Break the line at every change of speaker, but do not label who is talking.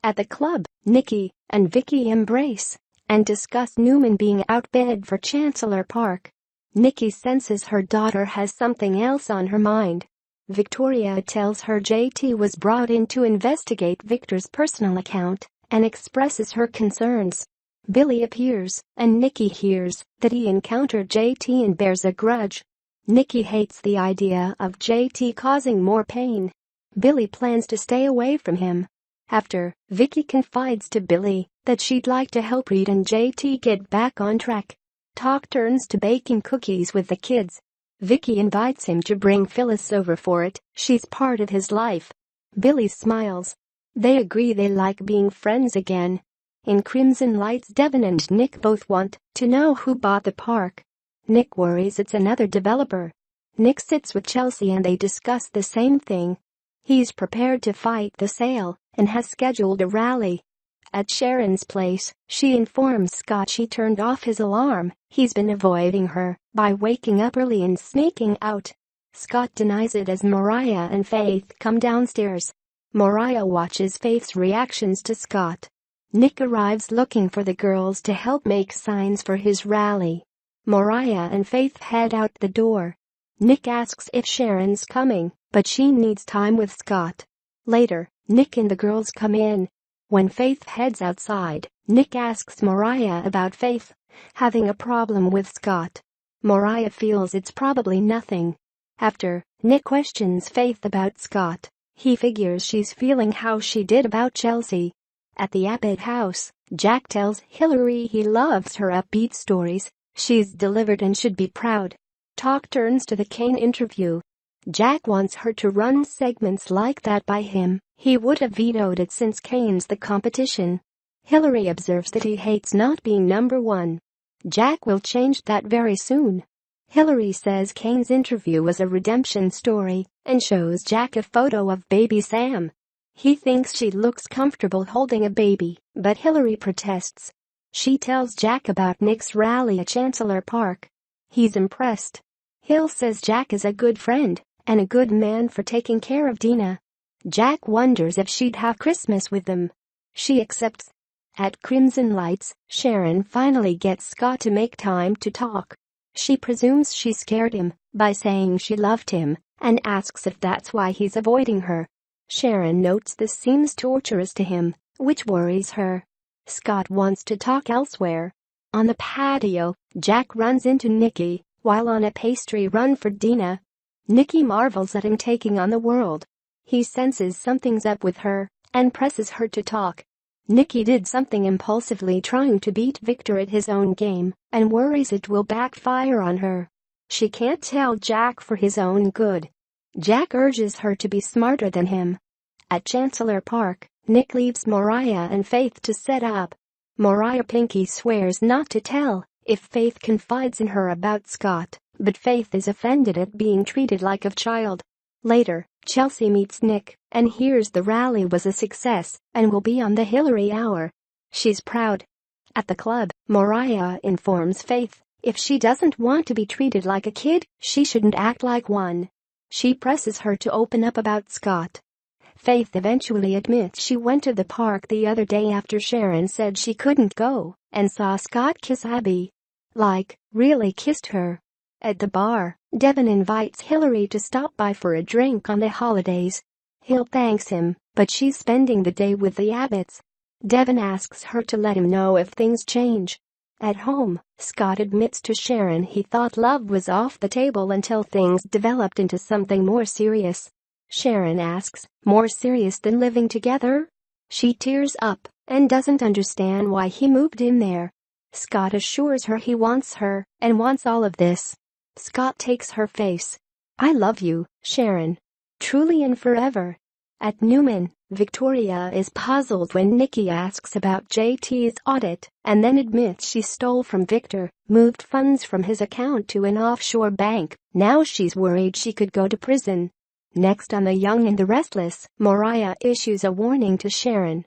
At the club, Nikki and Vicky embrace and discuss Newman being outbid for Chancellor Park. Nikki senses her daughter has something else on her mind. Victoria tells her JT was brought in to investigate Victor's personal account and expresses her concerns. Billy appears, and Nikki hears that he encountered JT and bears a grudge. Nikki hates the idea of JT causing more pain. Billy plans to stay away from him. After, Vicky confides to Billy that she'd like to help Reed and JT get back on track. Talk turns to baking cookies with the kids. Vicky invites him to bring Phyllis over for it, she's part of his life. Billy smiles. They agree they like being friends again. In Crimson Lights, Devin and Nick both want to know who bought the park. Nick worries it's another developer. Nick sits with Chelsea and they discuss the same thing. He's prepared to fight the sale and has scheduled a rally. At Sharon's place, she informs Scott she turned off his alarm. He's been avoiding her by waking up early and sneaking out. Scott denies it as Mariah and Faith come downstairs. Mariah watches Faith's reactions to Scott. Nick arrives looking for the girls to help make signs for his rally. Mariah and Faith head out the door. Nick asks if Sharon's coming, but she needs time with Scott. Later, Nick and the girls come in. When Faith heads outside, Nick asks Mariah about Faith having a problem with Scott. Mariah feels it's probably nothing. After, Nick questions Faith about Scott. He figures she's feeling how she did about Chelsea. At the Abbott house, Jack tells Hillary he loves her upbeat stories. She's delivered and should be proud. Talk turns to the Kane interview. Jack wants her to run segments like that by him. He would have vetoed it since Kane's the competition. Hillary observes that he hates not being number one. Jack will change that very soon. Hillary says Kane's interview was a redemption story and shows Jack a photo of baby Sam. He thinks she looks comfortable holding a baby, but Hillary protests. She tells Jack about Nick's rally at Chancellor Park. He's impressed. Hill says Jack is a good friend and a good man for taking care of Dina. Jack wonders if she'd have Christmas with them. She accepts. At Crimson Lights, Sharon finally gets Scott to make time to talk. She presumes she scared him by saying she loved him and asks if that's why he's avoiding her. Sharon notes this seems torturous to him, which worries her. Scott wants to talk elsewhere. On the patio, Jack runs into Nikki while on a pastry run for Dina. Nikki marvels at him taking on the world. He senses something's up with her and presses her to talk. Nikki did something impulsively trying to beat Victor at his own game and worries it will backfire on her. She can't tell Jack for his own good. Jack urges her to be smarter than him. At Chancellor Park, Nick leaves Mariah and Faith to set up. Mariah Pinky swears not to tell if Faith confides in her about Scott, but Faith is offended at being treated like a child. Later, Chelsea meets Nick and hears the rally was a success and will be on the Hillary Hour. She's proud. At the club, Mariah informs Faith if she doesn't want to be treated like a kid, she shouldn't act like one. She presses her to open up about Scott. Faith eventually admits she went to the park the other day after Sharon said she couldn't go and saw Scott kiss Abby. Like, really kissed her. At the bar, Devin invites Hillary to stop by for a drink on the holidays. Hill thanks him, but she's spending the day with the Abbotts. Devin asks her to let him know if things change. At home, Scott admits to Sharon he thought love was off the table until things developed into something more serious. Sharon asks, more serious than living together? She tears up and doesn't understand why he moved in there. Scott assures her he wants her and wants all of this. Scott takes her face. I love you, Sharon. Truly and forever. At Newman, Victoria is puzzled when Nikki asks about JT's audit and then admits she stole from Victor, moved funds from his account to an offshore bank. Now she's worried she could go to prison. Next on The Young and the Restless, Mariah issues a warning to Sharon